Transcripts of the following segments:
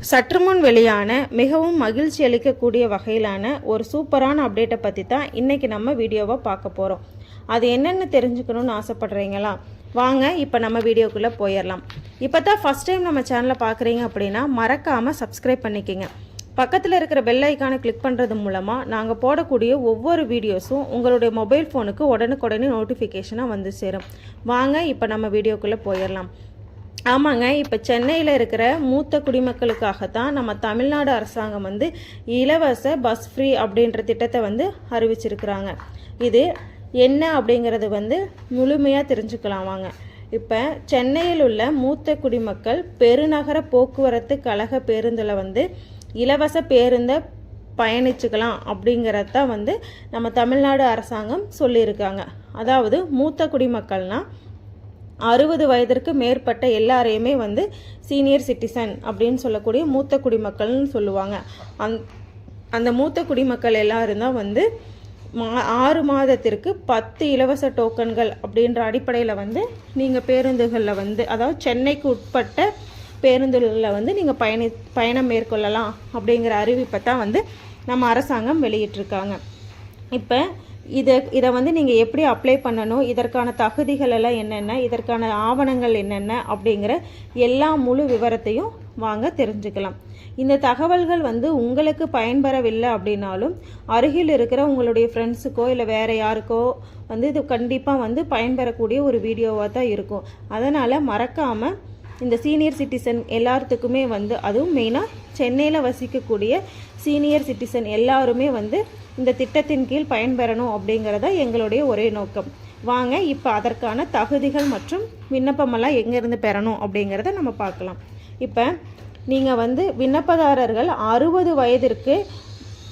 சற்று முன் வெளியான மிகவும் மகிழ்ச்சி அளிக்கக்கூடிய வகையிலான ஒரு சூப்பரான அப்டேட்டை பற்றி தான் இன்றைக்கி நம்ம வீடியோவை பார்க்க போகிறோம். அது என்னென்னு தெரிஞ்சுக்கணுன்னு ஆசைப்பட்றீங்களா? வாங்க இப்போ நம்ம வீடியோக்குள்ளே போயிடலாம். இப்போ தான் ஃபஸ்ட் டைம் நம்ம சேனலை பார்க்குறீங்க அப்படின்னா மறக்காமல் சப்ஸ்கிரைப் பண்ணிக்கோங்க. பக்கத்தில் இருக்கிற பெல் ஐக்கானை கிளிக் பண்ணுறது மூலமாக நாங்கள் போடக்கூடிய ஒவ்வொரு வீடியோஸும் உங்களுடைய மொபைல் ஃபோனுக்கு உடனுக்குடனே நோட்டிஃபிகேஷனாக வந்து சேரும். வாங்க இப்போ நம்ம வீடியோக்குள்ளே போயிடலாம். ஆமாங்க, இப்போ சென்னையில் இருக்கிற மூத்த குடிமக்களுக்காகத்தான் நம்ம தமிழ்நாடு அரசாங்கம் வந்து இலவச பஸ் ஃப்ரீ அப்படின்ற திட்டத்தை வந்து அறிவிச்சிருக்கிறாங்க. இது என்ன அப்படிங்கிறது வந்து முழுமையாக தெரிஞ்சுக்கலாம் வாங்க. இப்போ சென்னையில் உள்ள மூத்த குடிமக்கள் பெருநகர போக்குவரத்து கழக பேருந்தில் வந்து இலவச பேருந்தை பயணிச்சுக்கலாம் அப்படிங்கிறத வந்து நம்ம தமிழ்நாடு அரசாங்கம் சொல்லியிருக்காங்க. அதாவது மூத்த குடிமக்கள்னால் 60 வயதிற்கு மேற்பட்ட எல்லாரையுமே வந்து சீனியர் சிட்டிசன் அப்படின்னு சொல்லக்கூடிய மூத்த குடிமக்கள்னு சொல்லுவாங்க. அந்த மூத்த குடிமக்கள் எல்லாரும் தான் வந்து 6 மாதத்திற்கு 10 இலவச டோக்கன்கள் அப்படின்ற அடிப்படையில் வந்து நீங்கள் பேருந்துகளில் வந்து, அதாவது சென்னைக்கு உட்பட்ட பேருந்துகளில் வந்து நீங்கள் பயணம் மேற்கொள்ளலாம் அப்படிங்கிற அறிவிப்பை தான் வந்து நம்ம அரசாங்கம் வெளியிட்டிருக்காங்க. இப்போ இதை வந்து நீங்கள் எப்படி அப்ளை பண்ணணும், இதற்கான தகுதிகள் எல்லாம் என்னென்ன, இதற்கான ஆவணங்கள் என்னென்ன அப்படிங்கிற எல்லா முழு விவரத்தையும் வாங்க தெரிஞ்சுக்கலாம். இந்த தகவல்கள் வந்து உங்களுக்கு பயன்பெறவில்லை அப்படின்னாலும் அருகில் இருக்கிற உங்களுடைய ஃப்ரெண்ட்ஸுக்கோ இல்லை வேறு யாருக்கோ வந்து இது கண்டிப்பாக வந்து பயன்பெறக்கூடிய ஒரு வீடியோவாக தான் இருக்கும். அதனால் மறக்காமல் இந்த சீனியர் சிட்டிசன் எல்லாத்துக்குமே வந்து, அதுவும் மெயினாக சென்னையில் வசிக்கக்கூடிய சீனியர் சிட்டிசன் எல்லாருமே வந்து இந்த திட்டத்தின் கீழ் பயன்பெறணும் அப்படிங்கிறத எங்களுடைய ஒரே நோக்கம். வாங்க இப்போ அதற்கான தகுதிகள் மற்றும் விண்ணப்பமெல்லாம் எங்கேருந்து பெறணும் அப்படிங்கிறத நம்ம பார்க்கலாம். இப்போ நீங்கள் வந்து விண்ணப்பதாரர்கள் 60 வயதிற்கு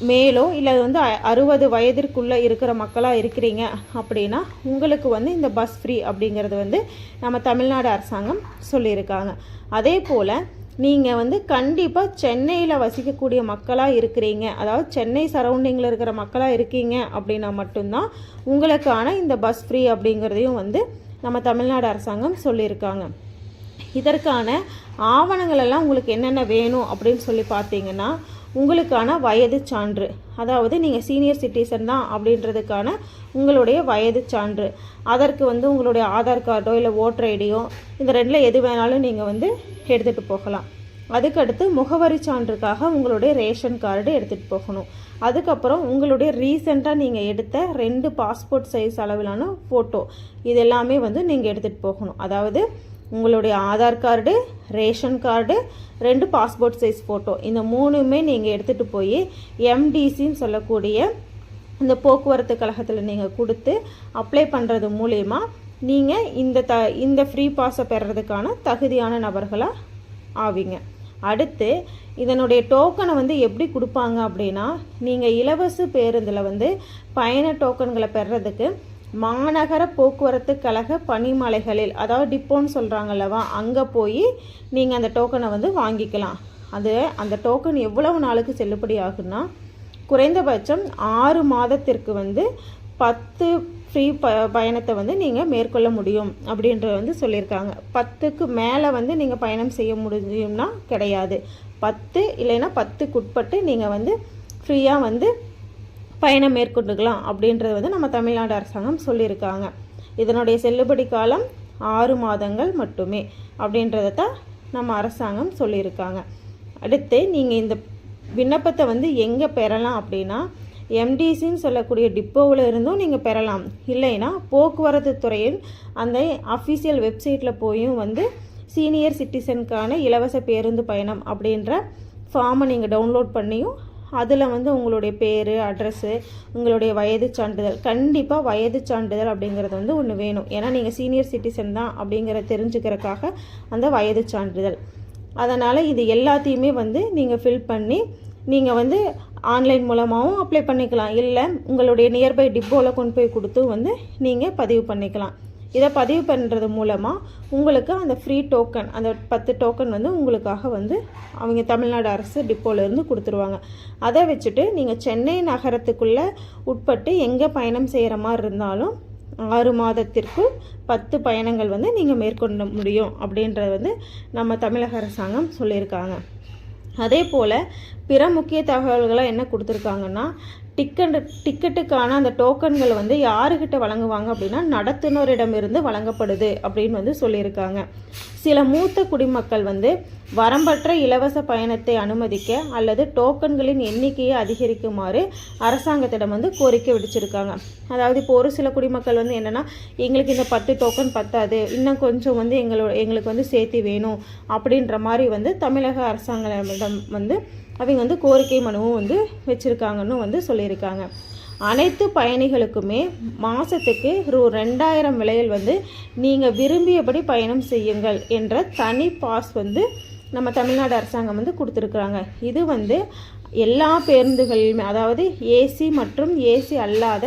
மேலோ இல்லை வந்து 60 வயதிற்குள்ளே இருக்கிற மக்களாக இருக்கிறீங்க அப்படின்னா உங்களுக்கு வந்து இந்த பஸ் ஃப்ரீ அப்படிங்கிறது வந்து நம்ம தமிழ்நாடு அரசாங்கம் சொல்லியிருக்காங்க. அதே போல் நீங்கள் வந்து கண்டிப்பாக சென்னையில் வசிக்கக்கூடிய மக்களாக இருக்கிறீங்க, அதாவது சென்னை சரௌண்டிங்கில் இருக்கிற மக்களாக இருக்கீங்க அப்படின்னா மட்டும்தான் உங்களுக்கான இந்த பஸ் ஃப்ரீ அப்படிங்கிறதையும் வந்து நம்ம தமிழ்நாடு அரசாங்கம் சொல்லியிருக்காங்க. இதற்கான ஆவணங்கள் எல்லாம் உங்களுக்கு என்னென்ன வேணும் அப்படின்னு சொல்லி பார்த்தீங்கன்னா, உங்களுக்கான வயது சான்று, அதாவது நீங்கள் சீனியர் சிட்டிசன் தான் அப்படின்றதுக்கான உங்களுடைய வயது சான்று, அதற்கு வந்து உங்களுடைய ஆதார் கார்டோ இல்லை ஓட்டர் ஐடியோ இந்த ரெண்டில் எது வேணாலும் நீங்கள் வந்து எடுத்துகிட்டு போகலாம். அதுக்கடுத்து முகவரி சான்றுக்காக உங்களுடைய ரேஷன் கார்டு எடுத்துகிட்டு போகணும். அதுக்கப்புறம் உங்களுடைய ரீசெண்டாக நீங்கள் எடுத்த 2 பாஸ்போர்ட் சைஸ் அளவிலான ஃபோட்டோ இது எல்லாமே வந்து நீங்கள் எடுத்துகிட்டு போகணும். அதாவது உங்களுடைய Aadhaar card, ration card, 2 passport size photo, இந்த 3மே நீங்கள் எடுத்துகிட்டு போய் எம்டிசின்னு சொல்லக்கூடிய இந்த போக்குவரத்து கழகத்தில் நீங்கள் கொடுத்து அப்ளை பண்ணுறது மூலயமா நீங்கள் இந்த ஃப்ரீ பாஸை பெறறதுக்கான தகுதியான நபர்களாக ஆவீங்க. அடுத்து இதனுடைய டோக்கனை வந்து எப்படி கொடுப்பாங்க அப்படின்னா, நீங்கள் இலவச பேருந்தில் வந்து பயண டோக்கன்களை பெறறதுக்கு மாநகர போக்குவரத்து கழக பணிமனைகளில், அதாவது டிப்போன்னு சொல்கிறாங்கல்லவா, அங்கே போய் நீங்கள் அந்த டோக்கனை வந்து வாங்கிக்கலாம். அந்த டோக்கன் எவ்வளவு நாளுக்கு செல்லுபடி ஆகுன்னா, குறைந்தபட்சம் 6 மாதத்திற்கு வந்து 10 ஃப்ரீ பயணத்தை வந்து நீங்கள் மேற்கொள்ள முடியும் அப்படின்றத வந்து சொல்லியிருக்காங்க. 10க்கு மேலே வந்து நீங்கள் பயணம் செய்ய முடியும்னா கிடையாது. 10 இல்லைன்னா 10க்கு உட்பட்டு நீங்கள் வந்து ஃப்ரீயாக வந்து பயணம் மேற்கொண்டுக்கலாம் அப்படின்றது வந்து நம்ம தமிழ்நாடு அரசாங்கம் சொல்லியிருக்காங்க. இதனுடைய செல்லுபடி காலம் 6 மாதங்கள் மட்டுமே அப்படின்றத தான் நம்ம அரசாங்கம் சொல்லியிருக்காங்க. அடுத்து நீங்கள் இந்த விண்ணப்பத்தை வந்து எங்கே பெறலாம் அப்படின்னா, எம்டிசின்னு சொல்லக்கூடிய டிப்போவில் இருந்தும் நீங்கள் பெறலாம். இல்லைன்னா போக்குவரத்து துறையின் அந்த அஃபிஷியல் வெப்சைட்டில் போயும் வந்து சீனியர் சிட்டிசனுக்கான இலவச பேருந்து பயணம் அப்படின்ற ஃபார்மை நீங்கள் டவுன்லோட் பண்ணியும் அதில் வந்து உங்களுடைய பேர், அட்ரஸ்ஸு, உங்களுடைய வயது சான்றிதழ், கண்டிப்பாக வயது சான்றிதழ் அப்படிங்கிறது வந்து ஒன்று வேணும். ஏன்னா நீங்கள் சீனியர் சிட்டிசன் தான் அப்படிங்கிற தெரிஞ்சுக்கிறதுக்காக அந்த வயது சான்றிதழ். அதனால் இது எல்லாத்தையுமே வந்து நீங்கள் ஃபில் பண்ணி நீங்கள் வந்து ஆன்லைன் மூலமாகவும் அப்ளை பண்ணிக்கலாம். இல்லை உங்களுடைய நியர்பை டிப்போவில் கொண்டு போய் கொடுத்து வந்து நீங்கள் பதிவு பண்ணிக்கலாம். இதை பதிவு பண்ணுறது மூலமாக உங்களுக்கு அந்த ஃப்ரீ டோக்கன், அந்த 10 டோக்கன் வந்து உங்களுக்காக வந்து அவங்க தமிழ்நாடு அரசு டிப்போலேருந்து கொடுத்துருவாங்க. அதை வச்சுட்டு நீங்கள் சென்னை நகரத்துக்குள்ளே உட்பட்டு எங்கே பயணம் செய்கிற மாதிரி இருந்தாலும் 6 மாதத்திற்கு 10 பயணங்கள் வந்து நீங்கள் மேற்கொள்ள முடியும் அப்படின்றது வந்து நம்ம தமிழக அரசாங்கம் சொல்லியிருக்காங்க. அதே போல் பிற முக்கிய தகவல்களை என்ன கொடுத்துருக்காங்கன்னா, டிக்கெட்டுக்கான அந்த டோக்கன்கள் வந்து யாருக்கிட்ட வழங்குவாங்க அப்படின்னா நடத்துனரிடமிருந்து வழங்கப்படுது அப்படின்னு வந்து சொல்லியிருக்காங்க. சில மூத்த குடிமக்கள் வந்து வரம்பற்ற இலவச பயணத்தை அனுமதிக்க அல்லது டோக்கன்களின் எண்ணிக்கையை அதிகரிக்குமாறு அரசாங்கத்திடம் வந்து கோரிக்கை விடுச்சிருக்காங்க. அதாவது இப்போ ஒரு சில குடிமக்கள் வந்து என்னென்னா, எங்களுக்கு இந்த 10 டோக்கன் பத்தாது, இன்னும் கொஞ்சம் வந்து எங்களுக்கு வந்து சேர்த்து வேணும் அப்படின்ற மாதிரி வந்து தமிழக அரசாங்கத்திடம் வந்து அவங்க வந்து கோரிக்கை மனுவும் வந்து வச்சுருக்காங்கன்னு வந்து சொல்லியிருக்காங்க. அனைத்து பயணிகளுக்குமே மாதத்துக்கு ரூ. 2000 விலையில் வந்து நீங்கள் விரும்பியபடி பயணம் செய்யுங்கள் என்ற தனி பாஸ் வந்து நம்ம தமிழ்நாடு அரசாங்கம் வந்து கொடுத்துருக்குறாங்க. இது வந்து எல்லா பேருந்துகளிலுமே, அதாவது ஏசி மற்றும் ஏசி அல்லாத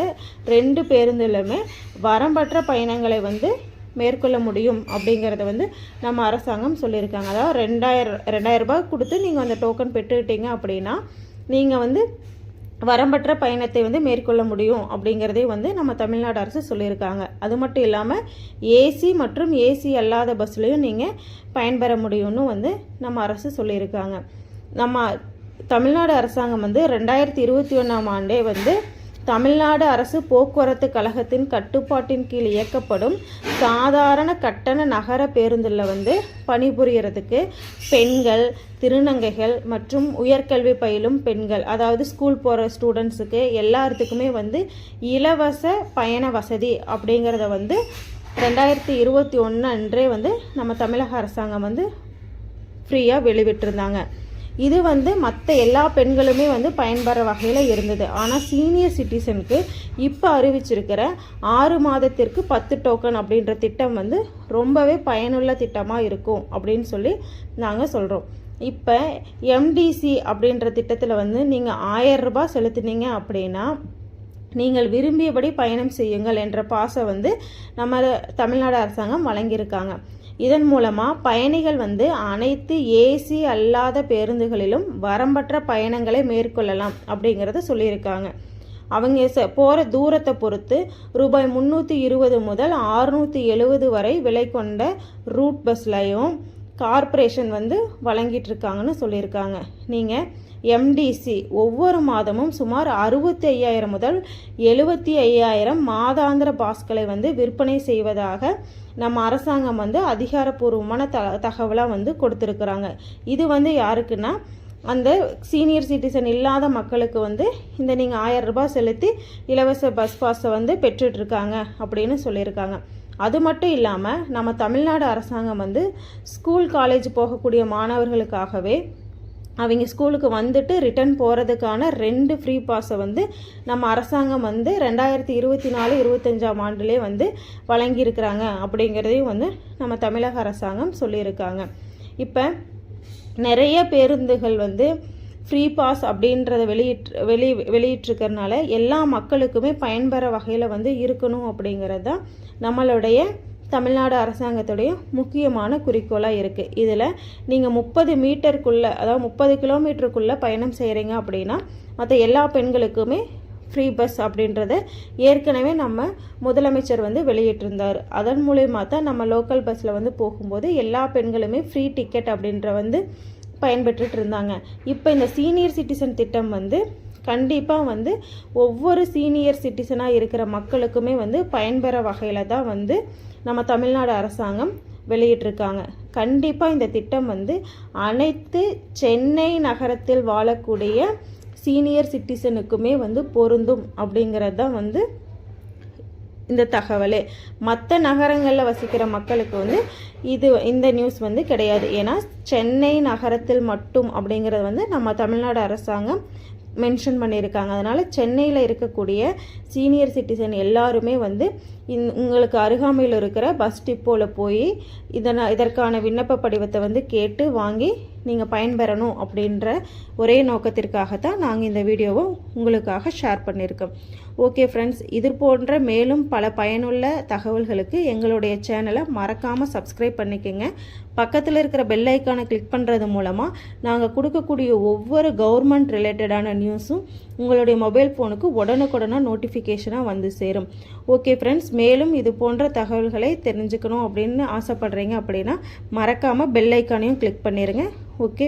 2 பேருந்துகளுமே வரம்பற்ற பயணங்களை வந்து மேற்கொள்ள முடியும் அப்படிங்கிறத வந்து நம்ம அரசாங்கம் சொல்லியிருக்காங்க. அதாவது 2000 ரூபாய் கொடுத்து நீங்கள் அந்த டோக்கன் பெற்றுக்கிட்டீங்க அப்படின்னா நீங்கள் வந்து வரம்பற்ற பயணத்தை வந்து மேற்கொள்ள முடியும் அப்படிங்கிறதே வந்து நம்ம தமிழ்நாடு அரசு சொல்லியிருக்காங்க. அது மட்டும் இல்லாமல் ஏசி மற்றும் ஏசி அல்லாத பஸ்லையும் நீங்கள் பயன்பெற முடியும்னு வந்து நம்ம அரசு சொல்லியிருக்காங்க. நம்ம தமிழ்நாடு அரசாங்கம் வந்து 2021ஆம் ஆண்டே வந்து தமிழ்நாடு அரசு போக்குவரத்து கழகத்தின் கட்டுப்பாட்டின் கீழ் இயக்கப்படும் சாதாரண கட்டண நகர பேருந்தில் வந்து பணிபுரியறதுக்கு பெண்கள், திருநங்கைகள் மற்றும் உயர்கல்வி பயிலும் பெண்கள், அதாவது ஸ்கூல் போகிற ஸ்டூடெண்ட்ஸுக்கு எல்லாத்துக்குமே வந்து இலவச பயண வசதி அப்படிங்கிறத வந்து 2021 அன்றே வந்து நம்ம தமிழக அரசாங்கம் வந்து ஃப்ரீயாக வெளிவிட்டிருந்தாங்க. இது வந்து மற்ற எல்லா பெண்களுமே வந்து பயன்பெற வகையில் இருந்தது. ஆனால் சீனியர் சிட்டிசனுக்கு இப்போ அறிவிச்சிருக்கிற 6 மாதத்திற்கு 10 டோக்கன் அப்படின்ற திட்டம் வந்து ரொம்பவே பயனுள்ள திட்டமாக இருக்கும் அப்படின்னு சொல்லி நாங்கள் சொல்கிறோம். இப்போ எம்டிசி அப்படின்ற திட்டத்தில் வந்து நீங்கள் 1000 ரூபாய் செலுத்துனீங்க அப்படின்னா நீங்கள் விரும்பியபடி பயணம் செய்யுங்கள் என்ற பாஸை வந்து நம்ம தமிழ்நாடு அரசாங்கம் வழங்கியிருக்காங்க. இதன் மூலமாக பயணிகள் வந்து அனைத்து ஏசி அல்லாத பேருந்துகளிலும் வரம்பற்ற பயணங்களை மேற்கொள்ளலாம் அப்படிங்கிறத சொல்லியிருக்காங்க. அவங்க போகிற தூரத்தை பொறுத்து ரூபாய் 320 முதல் 670 வரை விலை கொண்ட ரூட் பஸ்லையும் கார்ப்பரேஷன் வந்து வழங்கிட்டு இருக்காங்கன்னு சொல்லியிருக்காங்க. நீங்கள் எம்டிசி ஒவ்வொரு மாதமும் சுமார் 65,000 முதல் 75,000 மாதாந்திர பாஸ்களை வந்து விற்பனை செய்வதாக நம்ம அரசாங்கம் வந்து அதிகாரப்பூர்வமான தகவலாக வந்து கொடுத்துருக்குறாங்க. இது வந்து யாருக்குன்னா அந்த சீனியர் சிட்டிசன் இல்லாத மக்களுக்கு வந்து இந்த நீங்கள் 1000 ரூபாய் செலுத்தி இலவச பஸ் பாஸை வந்து பெற்றுட்ருக்காங்க அப்படின்னு சொல்லியிருக்காங்க. அது மட்டும் இல்லாமல் நம்ம தமிழ்நாடு அரசாங்கம் வந்து ஸ்கூல் காலேஜ் போகக்கூடிய மாணவர்களுக்காகவே அவங்க ஸ்கூலுக்கு வந்துட்டு ரிட்டர்ன் போகிறதுக்கான 2 ஃப்ரீ பாஸை வந்து நம்ம அரசாங்கம் வந்து 2024-25ஆம் ஆண்டுலேயே வந்து வழங்கியிருக்கிறாங்க அப்படிங்கிறதையும் வந்து நம்ம தமிழக அரசாங்கம் சொல்லியிருக்காங்க. இப்போ நிறைய பேருந்துகள் வந்து ஃப்ரீ பாஸ் அப்படின்றத வெளியிட்டிருக்கிறதுனால எல்லா மக்களுக்குமே பயன்பெற வகையில் வந்து இருக்கணும் அப்படிங்கிறது தான் நம்மளுடைய தமிழ்நாடு அரசாங்கத்துடைய முக்கியமான குறிக்கோளாக இருக்குது. இதில் நீங்கள் 30 மீட்டருக்குள்ளே, அதாவது 30 கிலோமீட்டருக்குள்ளே பயணம் செய்கிறீங்க அப்படின்னா மற்ற எல்லா பெண்களுக்குமே ஃப்ரீ பஸ் அப்படின்றத ஏற்கனவே நம்ம முதலமைச்சர் வந்து வெளியிட்டிருந்தார். அதன் மூலயமா தான் நம்ம லோக்கல் பஸ்ஸில் வந்து போகும்போது எல்லா பெண்களுமே ஃப்ரீ டிக்கெட் அப்படின்ற வந்து பயன்பெற்றுட்டு இருந்தாங்க. இப்போ இந்த சீனியர் சிட்டிசன் திட்டம் வந்து கண்டிப்பாக வந்து ஒவ்வொரு சீனியர் சிட்டிசனாக இருக்கிற மக்களுக்குமே வந்து பயன்பெற வகையில் தான் வந்து நம்ம தமிழ்நாடு அரசாங்கம் வெளியிட்டிருக்காங்க. கண்டிப்பாக இந்த திட்டம் வந்து அனைத்து சென்னை நகரத்தில் வாழக்கூடிய சீனியர் சிட்டிசனுக்குமே வந்து பொருந்தும் அப்படிங்கிறது தான் வந்து இந்த தகவலே. மற்ற நகரங்களில் வசிக்கிற மக்களுக்கு வந்து இந்த நியூஸ் வந்து கிடையாது. ஏன்னா சென்னை நகரத்தில் மட்டும் அப்படிங்கிறது வந்து நம்ம தமிழ்நாடு அரசாங்கம் மென்ஷன் பண்ணியிருக்காங்க. அதனால் சென்னையில் இருக்கக்கூடிய சீனியர் சிட்டிசன் எல்லாருமே வந்து உங்களுக்கு அருகாமையில் இருக்கிற பஸ் டிப்போவில் போய் இதற்கான விண்ணப்ப படிவத்தை வந்து கேட்டு வாங்கி நீங்கள் பயன்பெறணும் அப்படின்ற ஒரே நோக்கத்திற்காகத்தான் நாங்கள் இந்த வீடியோவை உங்களுக்காக ஷேர் பண்ணியிருக்கோம். ஓகே ஃப்ரெண்ட்ஸ், இது போன்ற மேலும் பல பயனுள்ள தகவல்களுக்கு எங்களுடைய சேனலை மறக்காமல் சப்ஸ்கிரைப் பண்ணிக்கோங்க. பக்கத்தில் இருக்கிற பெல் ஐக்கானை கிளிக் பண்ணுறது மூலமாக நாங்கள் கொடுக்கக்கூடிய ஒவ்வொரு கவர்மெண்ட் ரிலேட்டடான நியூஸும் உங்களுடைய மொபைல் ஃபோனுக்கு உடனுக்குடனாக நோட்டிஃபிகேஷனாக வந்து சேரும். ஓகே ஃப்ரெண்ட்ஸ், மேலும் இது போன்ற தகவல்களை தெரிஞ்சுக்கணும் அப்படின்னு ஆசைப்படுறீங்க அப்படின்னா மறக்காமல் பெல் ஐக்கானையும் கிளிக் பண்ணிடுங்க. ஓகே.